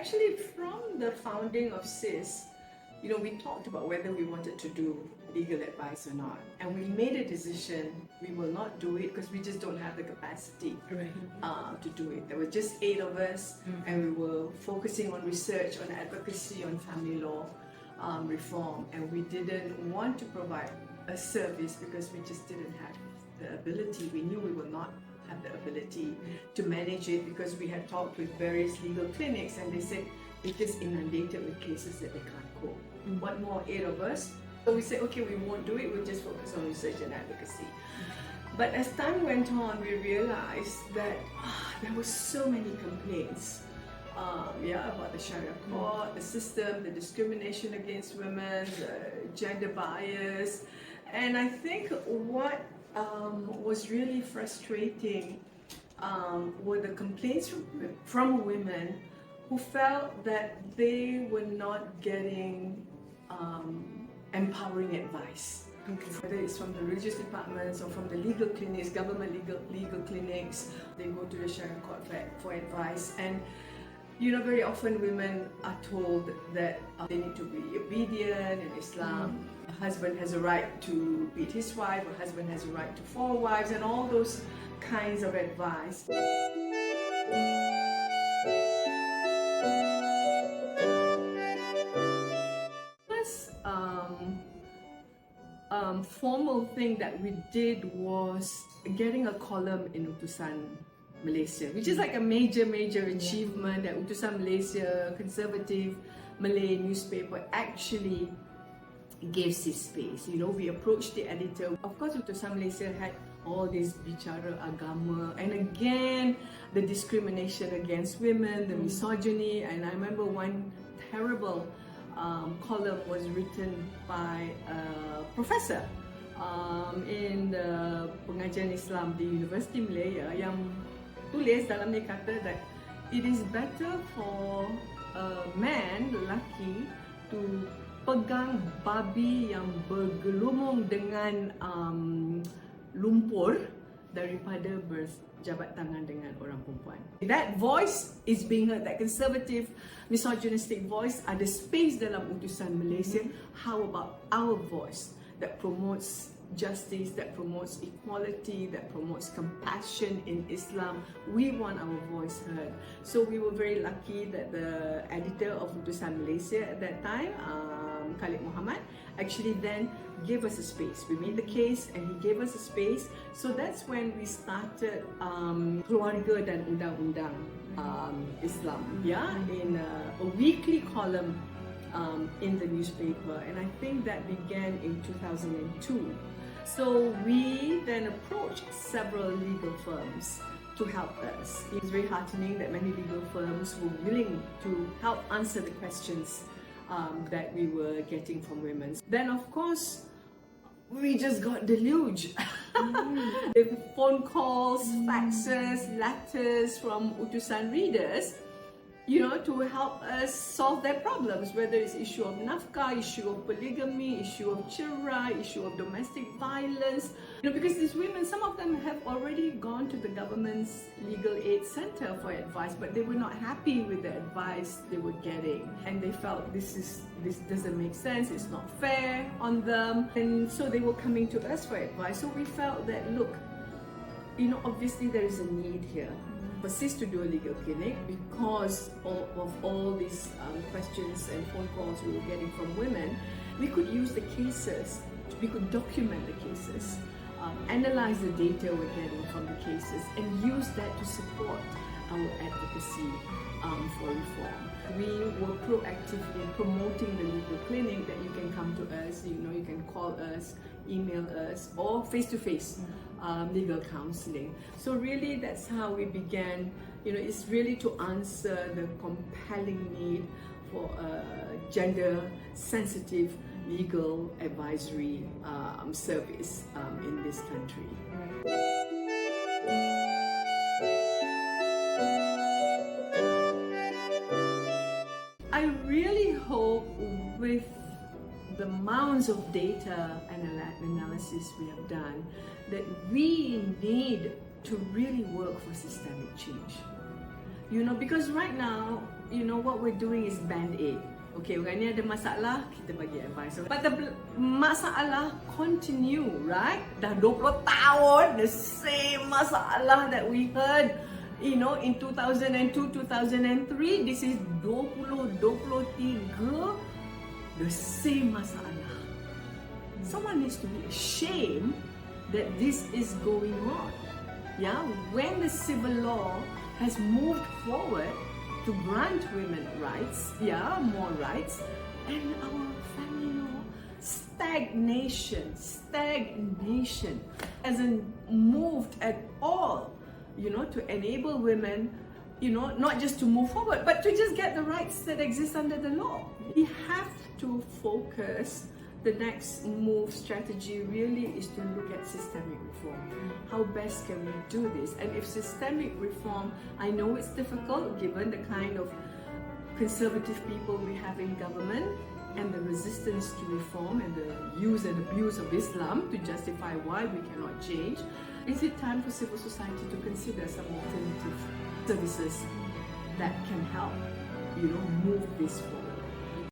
actually, from the founding of CIS, we talked about whether we wanted to do legal advice or not. And we made a decision we will not do it because we just don't have the capacity to do it. There were just 8 of us, and we were focusing on research, on advocacy, on family law reform. And we didn't want to provide a service because we just didn't have the ability. We knew we would not have the ability to manage it because we had talked with various legal clinics, and they said they're just inundated with cases that they can't cope. What more, 8 of us? So we said, okay, we won't do it, we'll just focus on research and advocacy. But as time went on, we realized that there were so many complaints about the Sharia court, the system, the discrimination against women, the gender bias. And I think what was really frustrating were the complaints from women who felt that they were not getting empowering advice. Whether it's from the religious departments or from the legal clinics, government legal clinics, they go to the Sharia court for advice. And very often women are told that they need to be obedient in Islam. A husband has a right to beat his wife, a husband has a right to 4 wives, and all those kinds of advice. Formal thing that we did was getting a column in Utusan Malaysia, which is like a major achievement that Utusan Malaysia, conservative Malay newspaper, actually gave CIS space. We approached the editor. Of course, Utusan Malaysia had all this bicara agama, and again, the discrimination against women, the misogyny, and I remember one terrible column was written by a professor in the pengajian Islam di Universiti Malaya yang tulis dalam dia kata that it is better for a man, lelaki, to pegang babi yang bergelumung dengan lumpur daripada berjabat tangan dengan orang perempuan. That voice is being heard, that conservative, misogynistic voice ada space dalam Utusan Malaysia. How about our voice that promotes justice, that promotes equality, that promotes compassion in Islam? We want our voice heard. So we were very lucky that the editor of Utusan Malaysia at that time, Khalid Muhammad, actually then gave us a space. We made the case and he gave us a space. So that's when we started Keluarga dan Undang-Undang Islam, in a weekly column in the newspaper, and I think that began in 2002. So we then approached several legal firms to help us. It was very heartening that many legal firms were willing to help answer the questions that we were getting from women. Then of course, we just got deluged with phone calls, faxes, letters from Utusan readers, to help us solve their problems, whether it's issue of nafkah, issue of polygamy, issue of cerai, issue of domestic violence. Because these women, some of them have already gone to the government's legal aid center for advice, but they were not happy with the advice they were getting, and they felt this doesn't make sense, it's not fair on them, and so they were coming to us for advice. So we felt that, look, obviously there is a need here for CIS to do a legal clinic because of all these questions and phone calls we were getting from women. We could use the cases, we could document the cases, analyze the data we're getting from the cases, and use that to support our advocacy for reform. We were proactively promoting the legal clinic, that you can come to us, you can call us, email us, or face-to-face legal counseling. So really that's how we began. It's really to answer the compelling need for a gender-sensitive legal advisory service in this country. I really hope with the mounds of data and analysis we have done that we need to really work for systemic change. Because right now what we're doing is band-aid. Okay, orang ni ada masalah, kita bagi advice. But the masalah continue, right? Dah 20 tahun, the same masalah that we heard, in 2002, 2003. This is 2023, the same masalah. Someone needs to be ashamed that this is going on. Yeah, when the civil law has moved forward to grant women rights, more rights, and our family law stagnation hasn't moved at all, to enable women, not just to move forward, but to just get the rights that exist under the law. We have to focus. The next move strategy really is to look at systemic reform. How best can we do this? And if systemic reform, I know it's difficult given the kind of conservative people we have in government and the resistance to reform and the use and abuse of Islam to justify why we cannot change. Is it time for civil society to consider some alternative services that can help, move this forward?